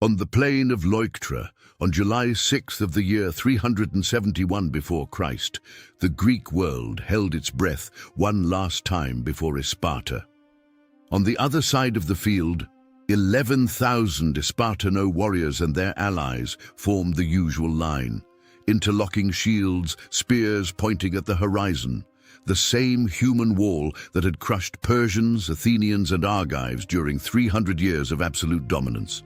On the plain of Leuctra, on July 6th of the year 371 before Christ, the Greek world held its breath one last time before Sparta. On the other side of the field, 11,000 Spartano warriors and their allies formed the usual line, interlocking shields, spears pointing at the horizon, the same human wall that had crushed Persians, Athenians, and Argives during 300 years of absolute dominance.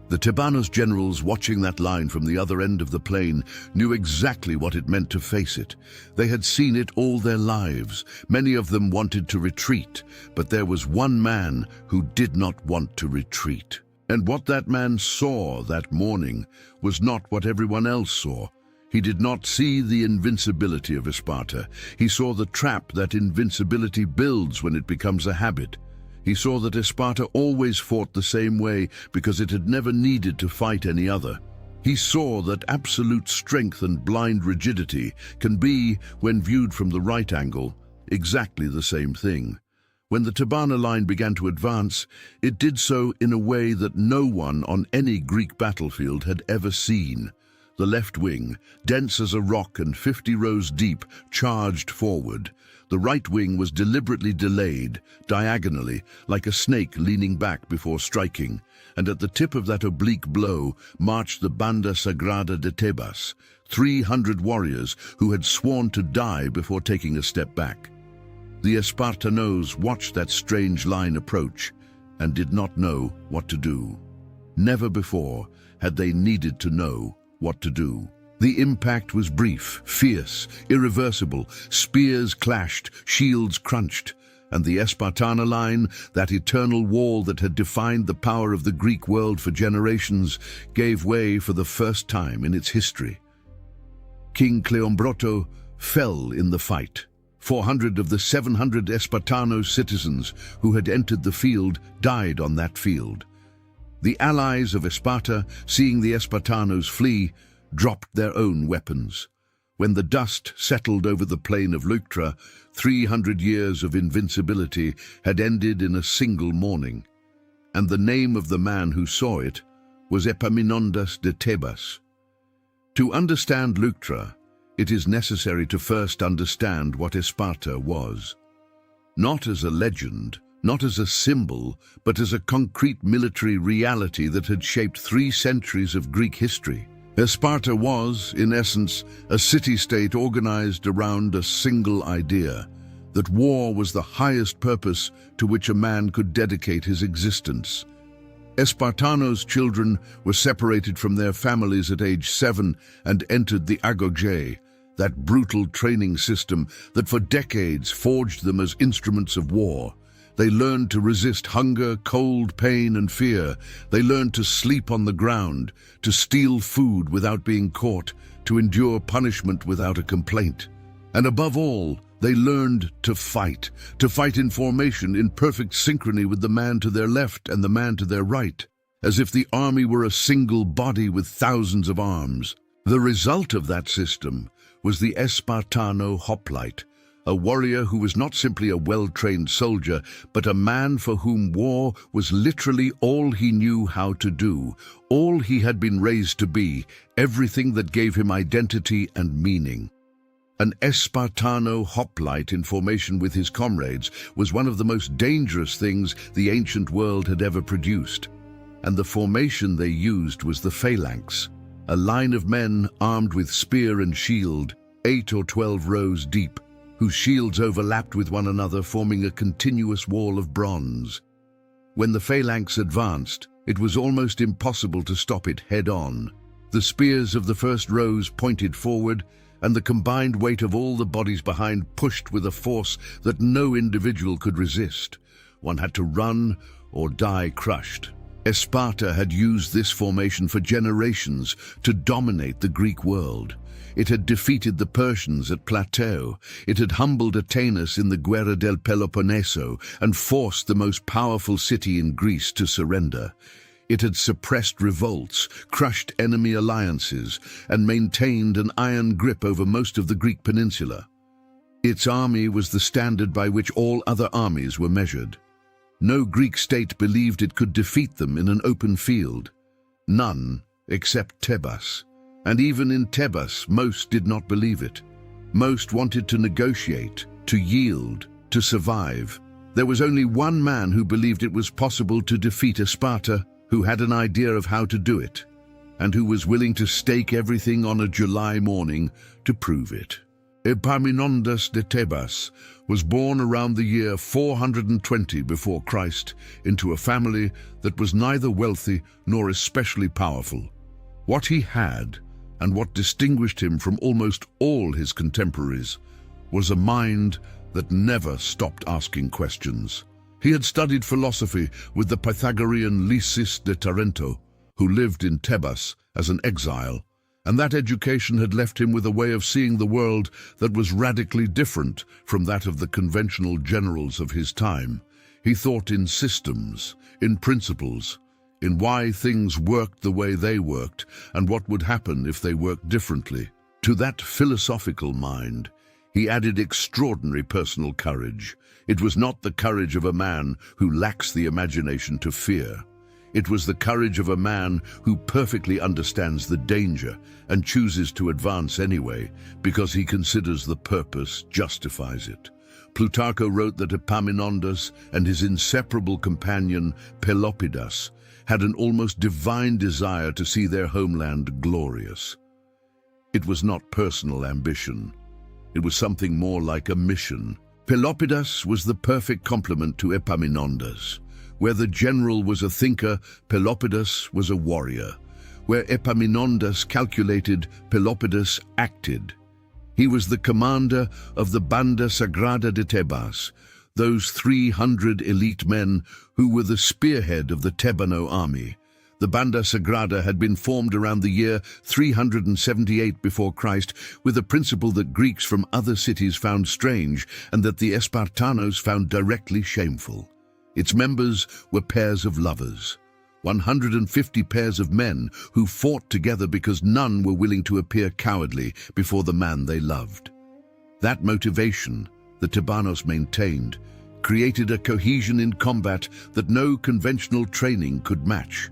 The Thebanos generals watching that line from the other end of the plain knew exactly what it meant to face it. They had seen it all their lives. Many of them wanted to retreat, but there was one man who did not want to retreat. And what that man saw that morning was not what everyone else saw. He did not see the invincibility of Sparta. He saw the trap that invincibility builds when it becomes a habit. He saw that Sparta always fought the same way because it had never needed to fight any other. He saw that absolute strength and blind rigidity can be, when viewed from the right angle, exactly the same thing. When the Theban line began to advance, it did so in a way that no one on any Greek battlefield had ever seen. The left wing, dense as a rock and 50 rows deep, charged forward. The right wing was deliberately delayed, diagonally, like a snake leaning back before striking, and at the tip of that oblique blow marched the Banda Sagrada de Tebas, 300 warriors who had sworn to die before taking a step back. The Spartanos watched that strange line approach and did not know what to do. Never before had they needed to know what to do. The impact was brief, fierce, irreversible. Spears clashed, shields crunched, and the Spartana line, that eternal wall that had defined the power of the Greek world for generations, gave way for the first time in its history. King Cleombroto fell in the fight. 400 of the 700 Spartano citizens who had entered the field died on that field. The allies of Sparta, seeing the Spartanos flee, dropped their own weapons. When the dust settled over the plain of Leuctra, 300 years of invincibility had ended in a single morning, and the name of the man who saw it was Epaminondas de Thebas. To understand Leuctra, it is necessary to first understand what Sparta was. Not as a legend, not as a symbol, but as a concrete military reality that had shaped 3 centuries of Greek history. Sparta was, in essence, a city-state organized around a single idea, that war was the highest purpose to which a man could dedicate his existence. Spartanos' children were separated from their families at age 7 and entered the agoge, that brutal training system that for decades forged them as instruments of war. They learned to resist hunger, cold, pain, and fear. They learned to sleep on the ground, to steal food without being caught, to endure punishment without a complaint. And above all, they learned to fight in formation in perfect synchrony with the man to their left and the man to their right, as if the army were a single body with thousands of arms. The result of that system was the Spartano hoplite, a warrior who was not simply a well-trained soldier, but a man for whom war was literally all he knew how to do, all he had been raised to be, everything that gave him identity and meaning. An Spartano hoplite in formation with his comrades was one of the most dangerous things the ancient world had ever produced. And the formation they used was the phalanx, a line of men armed with spear and shield, 8 or 12 rows deep, whose shields overlapped with one another, forming a continuous wall of bronze. When the phalanx advanced, it was almost impossible to stop it head-on. The spears of the first rows pointed forward, and the combined weight of all the bodies behind pushed with a force that no individual could resist. One had to run or die crushed. Sparta had used this formation for generations to dominate the Greek world. It had defeated the Persians at Plateau. It had humbled Atenas in the Guerra del Peloponneso and forced the most powerful city in Greece to surrender. It had suppressed revolts, crushed enemy alliances, and maintained an iron grip over most of the Greek peninsula. Its army was the standard by which all other armies were measured. No Greek state believed it could defeat them in an open field. None except Tebas. And even in Tebas, most did not believe it. Most wanted to negotiate, to yield, to survive. There was only one man who believed it was possible to defeat Sparta, who had an idea of how to do it, and who was willing to stake everything on a July morning to prove it. Epaminondas de Tebas was born around the year 420 before Christ into a family that was neither wealthy nor especially powerful. What he had, and what distinguished him from almost all his contemporaries, was a mind that never stopped asking questions. He had studied philosophy with the Pythagorean Lysis de Tarento, who lived in Tebas as an exile, and that education had left him with a way of seeing the world that was radically different from that of the conventional generals of his time. He thought in systems, in principles, in why things worked the way they worked, and what would happen if they worked differently. To that philosophical mind, he added extraordinary personal courage. It was not the courage of a man who lacks the imagination to fear. It was the courage of a man who perfectly understands the danger and chooses to advance anyway because he considers the purpose justifies it. Plutarch wrote that Epaminondas and his inseparable companion Pelopidas had an almost divine desire to see their homeland glorious. It was not personal ambition. It was something more like a mission. Pelopidas was the perfect complement to Epaminondas. Where the general was a thinker, Pelopidas was a warrior. Where Epaminondas calculated, Pelopidas acted. He was the commander of the Banda Sagrada de Tebas, those 300 elite men who were the spearhead of the Tebano army. The Banda Sagrada had been formed around the year 378 before Christ with a principle that Greeks from other cities found strange and that the Spartanos found directly shameful. Its members were pairs of lovers, 150 pairs of men who fought together because none were willing to appear cowardly before the man they loved. That motivation, the Thebanos maintained, created a cohesion in combat that no conventional training could match.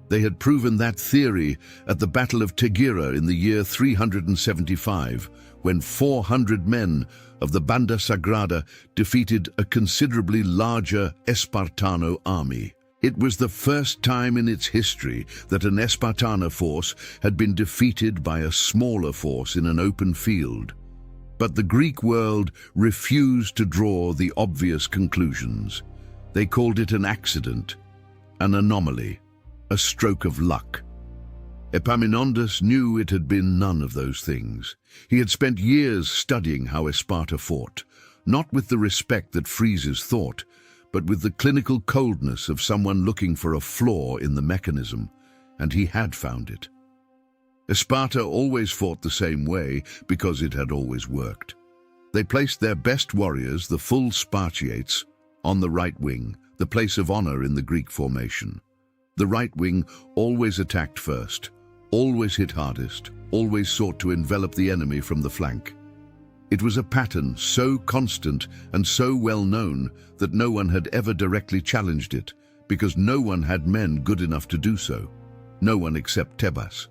They had proven that theory at the Battle of Tegira in the year 375, when 400 men of the Banda Sagrada defeated a considerably larger Espartano army. It was the first time in its history that an Espartana force had been defeated by a smaller force in an open field. But the Greek world refused to draw the obvious conclusions. They called it an accident, an anomaly, a stroke of luck. Epaminondas knew it had been none of those things. He had spent years studying how Sparta fought, not with the respect that freezes thought, but with the clinical coldness of someone looking for a flaw in the mechanism, and he had found it. Sparta always fought the same way because it had always worked. They placed their best warriors, the full Spartiates, on the right wing, the place of honor in the Greek formation. The right wing always attacked first, always hit hardest, always sought to envelop the enemy from the flank. It was a pattern so constant and so well known that no one had ever directly challenged it, because no one had men good enough to do so. No one except Tebas.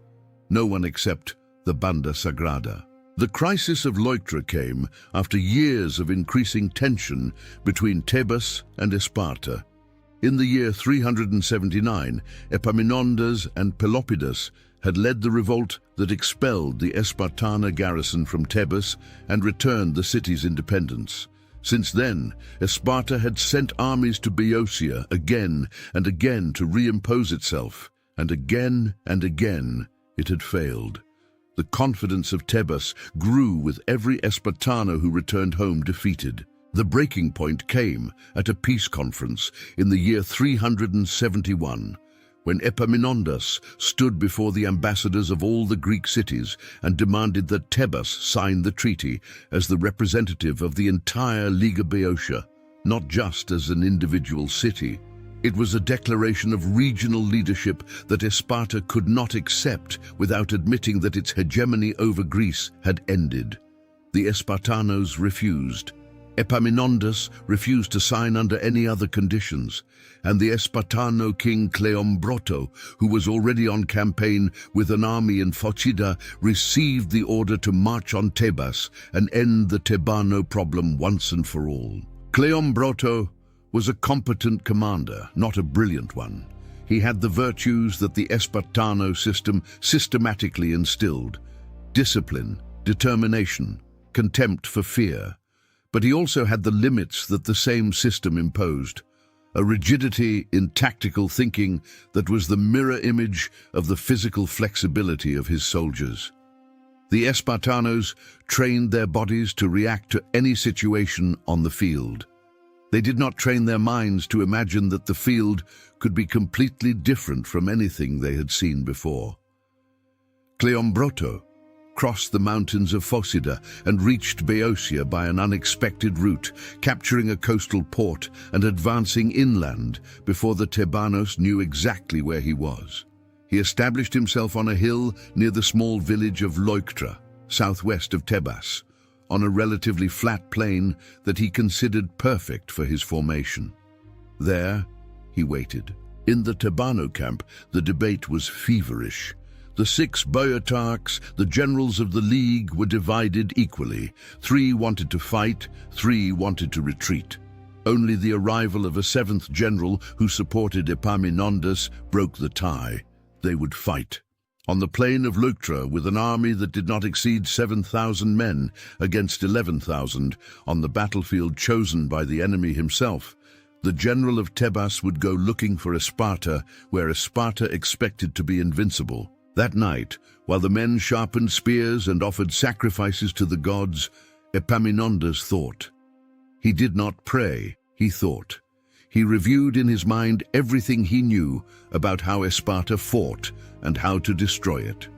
No one except the Banda Sagrada. The crisis of Leuctra came after years of increasing tension between Tebas and Sparta. In the year 379, Epaminondas and Pelopidas had led the revolt that expelled the Spartana garrison from Tebas and returned the city's independence. Since then, Sparta had sent armies to Boeotia again and again to reimpose itself, and again it had failed. The confidence of Tebas grew with every Spartano who returned home defeated. The breaking point came at a peace conference in the year 371, when Epaminondas stood before the ambassadors of all the Greek cities and demanded that Tebas sign the treaty as the representative of the entire Liga Boeotia, not just as an individual city. It was a declaration of regional leadership that Sparta could not accept without admitting that its hegemony over Greece had ended. The Spartanos refused. Epaminondas refused to sign under any other conditions, and the Spartano king Cleombroto, who was already on campaign with an army in Phocida, received the order to march on Tebas and end the Thebanno problem once and for all. Cleombroto was a competent commander, not a brilliant one. He had the virtues that the Spartano system systematically instilled: discipline, determination, contempt for fear. But he also had the limits that the same system imposed, a rigidity in tactical thinking that was the mirror image of the physical flexibility of his soldiers. The Spartanos trained their bodies to react to any situation on the field. They did not train their minds to imagine that the field could be completely different from anything they had seen before. Cleombroto crossed the mountains of Phocida and reached Boeotia by an unexpected route, capturing a coastal port and advancing inland before the Thebanos knew exactly where he was. He established himself on a hill near the small village of Leuctra, southwest of Tebas, on a relatively flat plain that he considered perfect for his formation. There, he waited. In the Thebanno camp, the debate was feverish. The 6 Boeotarchs, the generals of the League, were divided equally. 3 wanted to fight, 3 wanted to retreat. Only the arrival of a 7th general who supported Epaminondas broke the tie. They would fight. On the plain of Leuctra, with an army that did not exceed 7,000 men against 11,000, on the battlefield chosen by the enemy himself, the general of Tebas would go looking for Sparta, where Sparta expected to be invincible. That night, while the men sharpened spears and offered sacrifices to the gods, Epaminondas thought. He did not pray, he thought. He reviewed in his mind everything he knew about how Sparta fought and how to destroy it.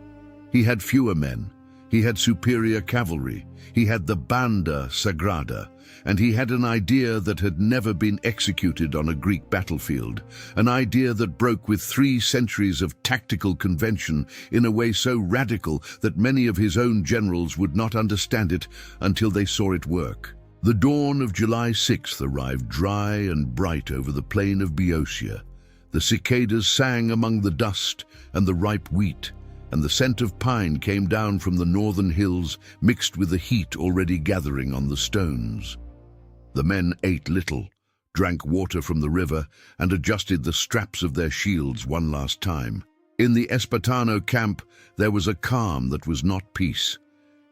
He had fewer men, he had superior cavalry, he had the Banda Sagrada, and he had an idea that had never been executed on a Greek battlefield, an idea that broke with 3 centuries of tactical convention in a way so radical that many of his own generals would not understand it until they saw it work. The dawn of July 6th arrived dry and bright over the plain of Boeotia. The cicadas sang among the dust and the ripe wheat, and the scent of pine came down from the northern hills, mixed with the heat already gathering on the stones. The men ate little, drank water from the river, and adjusted the straps of their shields one last time. In the Spartano camp, there was a calm that was not peace.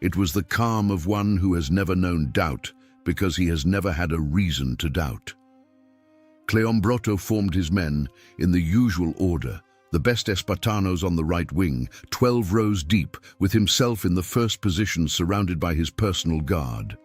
It was the calm of one who has never known doubt, because he has never had a reason to doubt. Cleombroto formed his men in the usual order, the best Spartanos on the right wing, 12 rows deep, with himself in the first position surrounded by his personal guard.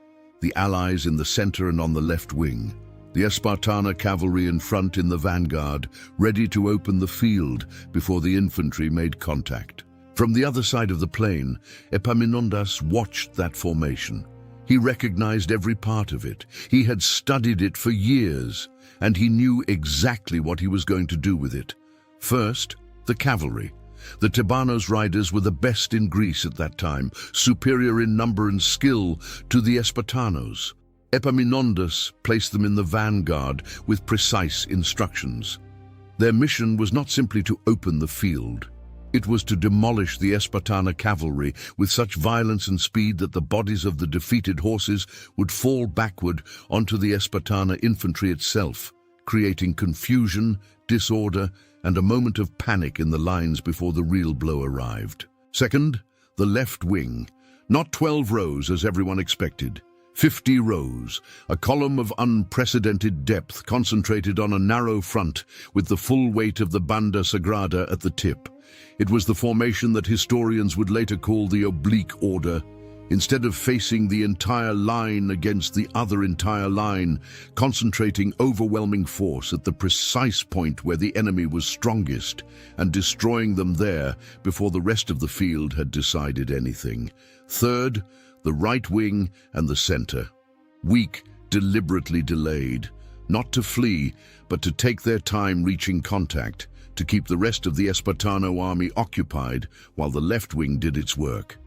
The allies in the center and on the left wing. The Spartana cavalry in front in the vanguard, ready to open the field before the infantry made contact. From the other side of the plain, Epaminondas watched that formation. He recognized every part of it. He had studied it for years, and he knew exactly what he was going to do with it. First, the cavalry. The Thebanos riders were the best in Greece at that time, superior in number and skill to the Spartanos. Epaminondas placed them in the vanguard with precise instructions. Their mission was not simply to open the field. It was to demolish the Spartana cavalry with such violence and speed that the bodies of the defeated horses would fall backward onto the Spartana infantry itself, creating confusion, disorder, and a moment of panic in the lines before the real blow arrived. Second, the left wing. Not 12 rows as everyone expected. 50 rows, a column of unprecedented depth concentrated on a narrow front with the full weight of the Banda Sagrada at the tip. It was the formation that historians would later call the oblique order. Instead of facing the entire line against the other entire line, concentrating overwhelming force at the precise point where the enemy was strongest and destroying them there before the rest of the field had decided anything. Third, the right wing and the center. Weak, deliberately delayed, not to flee, but to take their time reaching contact, to keep the rest of the Spartano army occupied while the left wing did its work.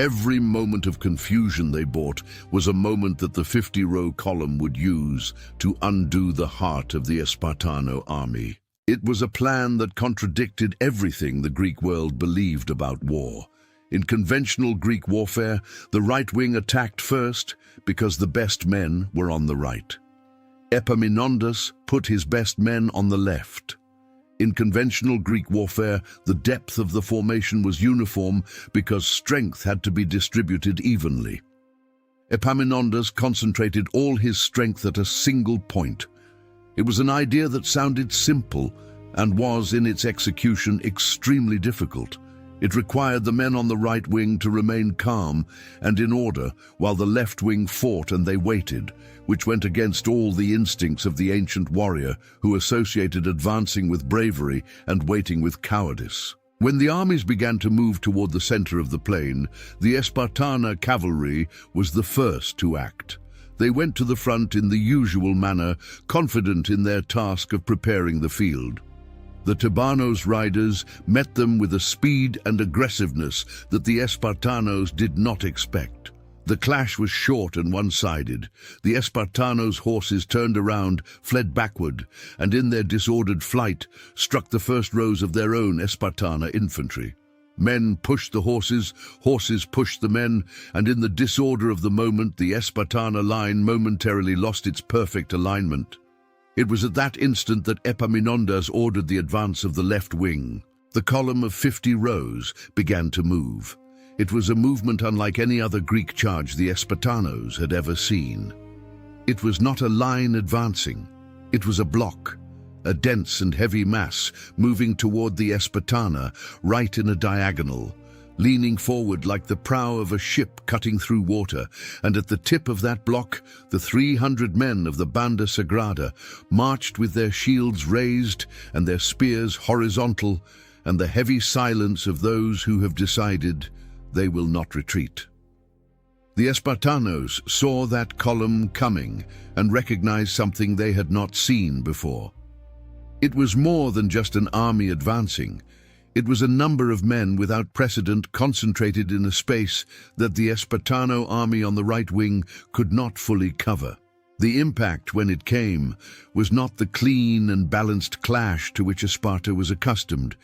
Every moment of confusion they brought was a moment that the 50-row column would use to undo the heart of the Spartano army. It was a plan that contradicted everything the Greek world believed about war. In conventional Greek warfare, the right wing attacked first because the best men were on the right. Epaminondas put his best men on the left. In conventional Greek warfare, the depth of the formation was uniform because strength had to be distributed evenly. Epaminondas concentrated all his strength at a single point. It was an idea that sounded simple and was, in its execution, extremely difficult. It required the men on the right wing to remain calm and in order while the left wing fought and they waited, which went against all the instincts of the ancient warrior who associated advancing with bravery and waiting with cowardice. When the armies began to move toward the center of the plain, the Spartan cavalry was the first to act. They went to the front in the usual manner, confident in their task of preparing the field. The Thebanos riders met them with a speed and aggressiveness that the Spartanos did not expect. The clash was short and one-sided. The Spartanos' horses turned around, fled backward, and in their disordered flight struck the first rows of their own Spartana infantry. Men pushed the horses, horses pushed the men, and in the disorder of the moment the Spartana line momentarily lost its perfect alignment. It was at that instant that Epaminondas ordered the advance of the left wing. The column of 50 rows began to move. It was a movement unlike any other Greek charge the Spartanos had ever seen. It was not a line advancing. It was a block, a dense and heavy mass moving toward the Spartana, right in a diagonal, leaning forward like the prow of a ship cutting through water, and at the tip of that block, the 300 men of the Banda Sagrada marched with their shields raised and their spears horizontal, and the heavy silence of those who have decided they will not retreat. The Spartanos saw that column coming and recognized something they had not seen before. It was more than just an army advancing. It was a number of men without precedent concentrated in a space that the Spartano army on the right wing could not fully cover. The impact, when it came, was not the clean and balanced clash to which Sparta was accustomed.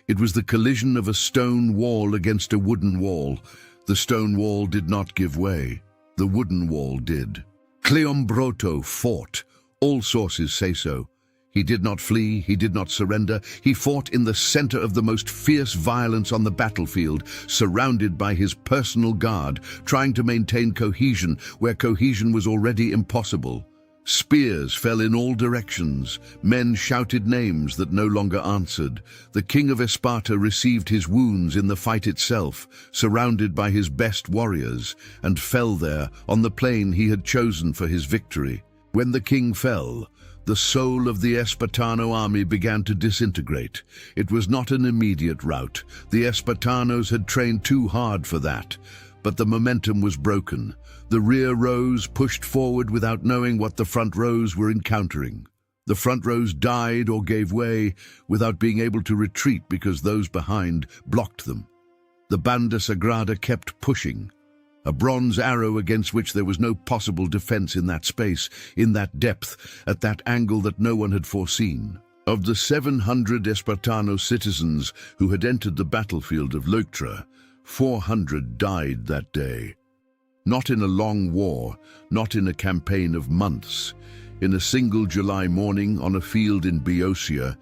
It was the collision of a stone wall against a wooden wall. The stone wall did not give way. The wooden wall did. Cleombroto fought. All sources say so. He did not flee, he did not surrender. He fought in the center of the most fierce violence on the battlefield, surrounded by his personal guard, trying to maintain cohesion where cohesion was already impossible. Spears fell in all directions. Men shouted names that no longer answered. The king of Sparta received his wounds in the fight itself, surrounded by his best warriors, and fell there on the plain he had chosen for his victory. When the king fell, the soul of the Spartano army began to disintegrate. It was not an immediate rout. The Spartanos had trained too hard for that. But the momentum was broken. The rear rows pushed forward without knowing what the front rows were encountering. The front rows died or gave way without being able to retreat because those behind blocked them. The Banda Sagrada kept pushing. A bronze arrow against which there was no possible defense in that space, in that depth, at that angle that no one had foreseen. Of the 700 Spartano citizens who had entered the battlefield of Leuctra, 400 died that day. Not in a long war, not in a campaign of months. In a single July morning on a field in Boeotia,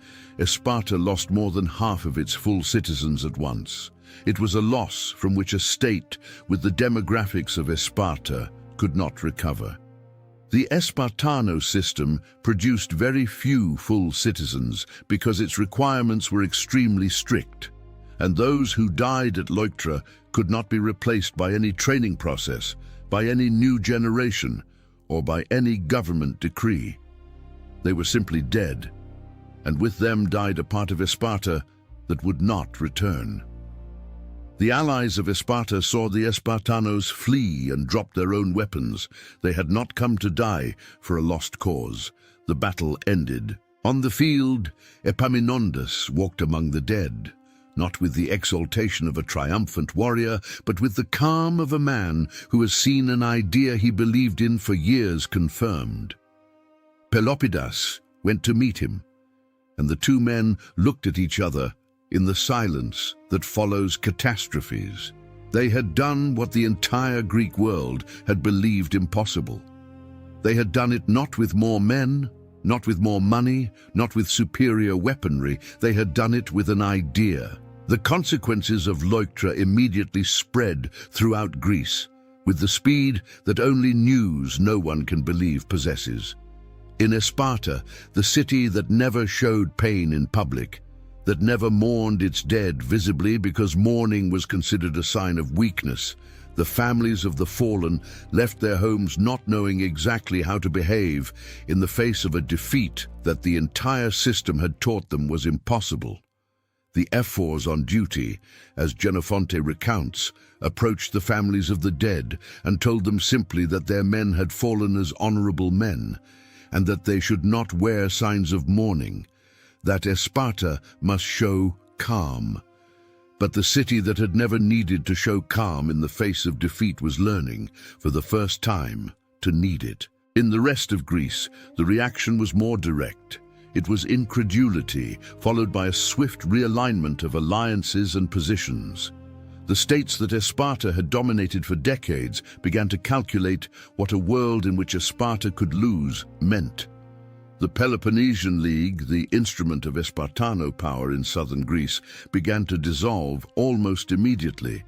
Sparta lost more than half of its full citizens at once. It was a loss from which a state with the demographics of Sparta could not recover. The Spartano system produced very few full citizens because its requirements were extremely strict, and those who died at Leuctra could not be replaced by any training process, by any new generation, or by any government decree. They were simply dead, and with them died a part of Sparta that would not return. The allies of Sparta saw the Spartanos flee and drop their own weapons. They had not come to die for a lost cause. The battle ended. On the field, Epaminondas walked among the dead. not with the exaltation of a triumphant warrior, but with the calm of a man who has seen an idea he believed in for years confirmed. Pelopidas went to meet him, and the two men looked at each other in the silence that follows catastrophes. They had done what the entire Greek world had believed impossible. They had done it not with more men, not with more money, not with superior weaponry. They had done it with an idea. The consequences of Leuctra immediately spread throughout Greece, with the speed that only news no one can believe possesses. In Sparta, the city that never showed pain in public, that never mourned its dead visibly because mourning was considered a sign of weakness, the families of the fallen left their homes not knowing exactly how to behave in the face of a defeat that the entire system had taught them was impossible. The ephors on duty, as Xenophonte recounts, approached the families of the dead and told them simply that their men had fallen as honorable men, and that they should not wear signs of mourning, that Sparta must show calm. But the city that had never needed to show calm in the face of defeat was learning, for the first time, to need it. In the rest of Greece, the reaction was more direct. It was incredulity, followed by a swift realignment of alliances and positions. The states that Sparta had dominated for decades began to calculate what a world in which Sparta could lose meant. The Peloponnesian League, the instrument of Spartano power in southern Greece, began to dissolve almost immediately.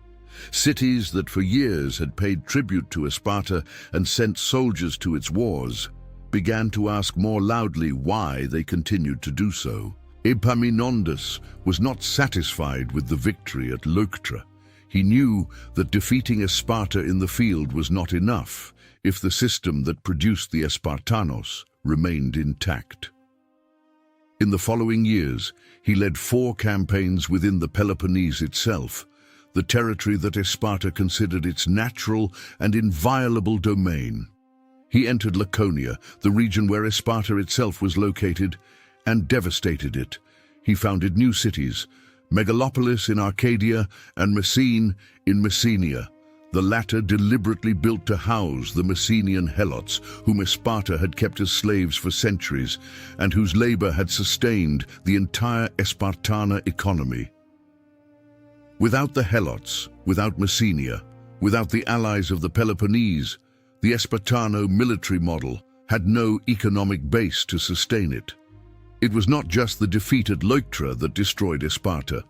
Cities that for years had paid tribute to Sparta and sent soldiers to its wars began to ask more loudly why they continued to do so. Epaminondas was not satisfied with the victory at Leuctra. He knew that defeating Sparta in the field was not enough if the system that produced the Spartanos remained intact. In the following years, he led 4 campaigns within the Peloponnese itself, the territory that Sparta considered its natural and inviolable domain. He entered Laconia, the region where Sparta itself was located, and devastated it. He founded new cities, Megalopolis in Arcadia and Messene in Messenia, the latter deliberately built to house the Messenian Helots, whom Sparta had kept as slaves for centuries, and whose labor had sustained the entire Spartana economy. Without the Helots, without Messenia, without the allies of the Peloponnese, the Spartano military model had no economic base to sustain it. It was not just the defeat at Leuctra that destroyed Sparta.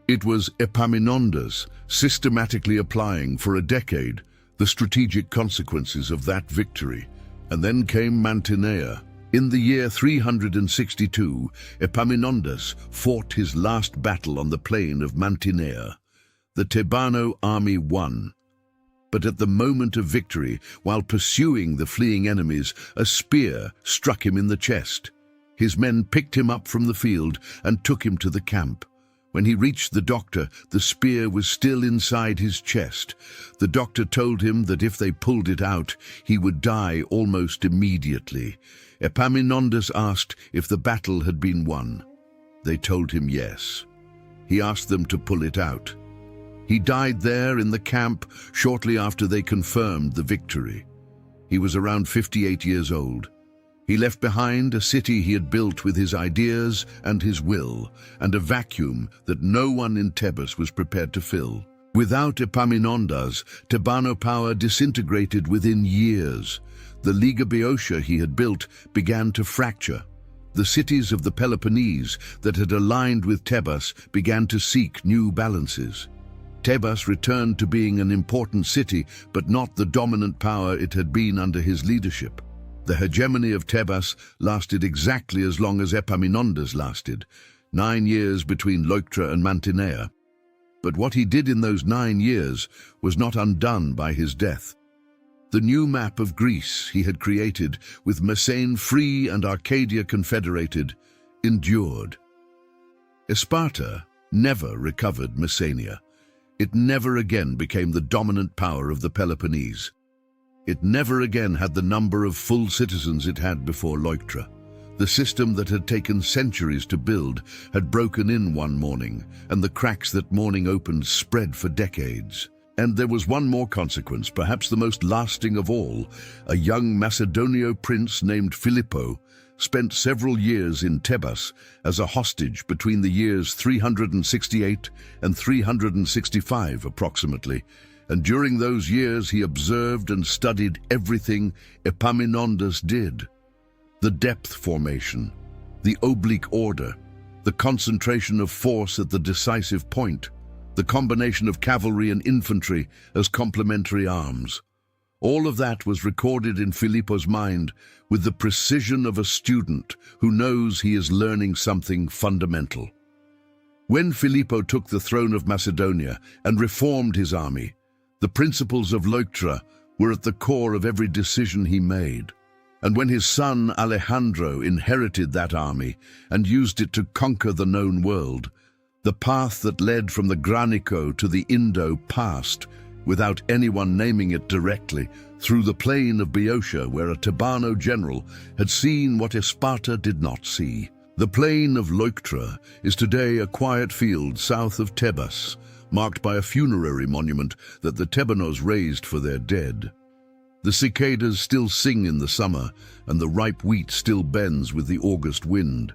It was Epaminondas systematically applying for a decade the strategic consequences of that victory. And then came Mantinea. In the year 362, Epaminondas fought his last battle on the plain of Mantinea. The Theban army won. But at the moment of victory, while pursuing the fleeing enemies, a spear struck him in the chest. His men picked him up from the field and took him to the camp. When he reached the doctor, the spear was still inside his chest. The doctor told him that if they pulled it out, he would die almost immediately. Epaminondas asked if the battle had been won. They told him yes. He asked them to pull it out. He died there in the camp shortly after they confirmed the victory. He was around 58 years old. He left behind a city he had built with his ideas and his will, and a vacuum that no one in Thebes was prepared to fill. Without Epaminondas, Thebano power disintegrated within years. The Liga Boeotia he had built began to fracture. The cities of the Peloponnese that had aligned with Thebes began to seek new balances. Thebes returned to being an important city, but not the dominant power it had been under his leadership. The hegemony of Thebes lasted exactly as long as Epaminondas lasted, 9 years between Leuctra and Mantinea. But what he did in those 9 years was not undone by his death. The new map of Greece he had created, with Messene free and Arcadia confederated, endured. Sparta never recovered Messenia. It never again became the dominant power of the Peloponnese. It never again had the number of full citizens it had before Leuctra. The system that had taken centuries to build had broken in one morning, and the cracks that morning opened spread for decades. And there was one more consequence, perhaps the most lasting of all. A young Macedonian prince named Filippo spent several years in Tebas as a hostage between the years 368 and 365 approximately. And during those years he observed and studied everything Epaminondas did. The depth formation, the oblique order, the concentration of force at the decisive point, the combination of cavalry and infantry as complementary arms. All of that was recorded in Filippo's mind with the precision of a student who knows he is learning something fundamental. When Filippo took the throne of Macedonia and reformed his army, the principles of Leuctra were at the core of every decision he made. And when his son Alejandro inherited that army and used it to conquer the known world, the path that led from the Granico to the Indo passed, without anyone naming it directly, through the plain of Boeotia, where a Tebano general had seen what Sparta did not see. The plain of Leuctra is today a quiet field south of Tebas, marked by a funerary monument that the Tebanos raised for their dead. The cicadas still sing in the summer, and the ripe wheat still bends with the August wind.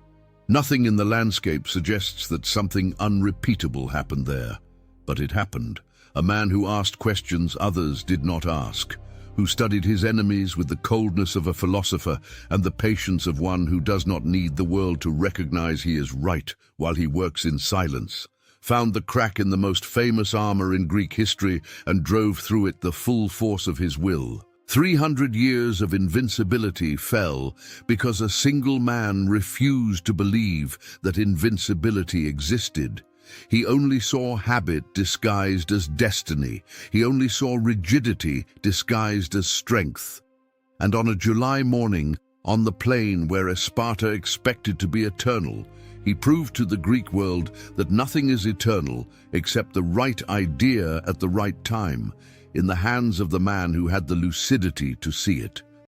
Nothing in the landscape suggests that something unrepeatable happened there. But it happened. A man who asked questions others did not ask, who studied his enemies with the coldness of a philosopher and the patience of one who does not need the world to recognize he is right while he works in silence, found the crack in the most famous armor in Greek history and drove through it the full force of his will. 300 years of invincibility fell because a single man refused to believe that invincibility existed. He only saw habit disguised as destiny. He only saw rigidity disguised as strength. And on a July morning, on the plain where Sparta expected to be eternal, he proved to the Greek world that nothing is eternal except the right idea at the right time, in the hands of the man who had the lucidity to see it.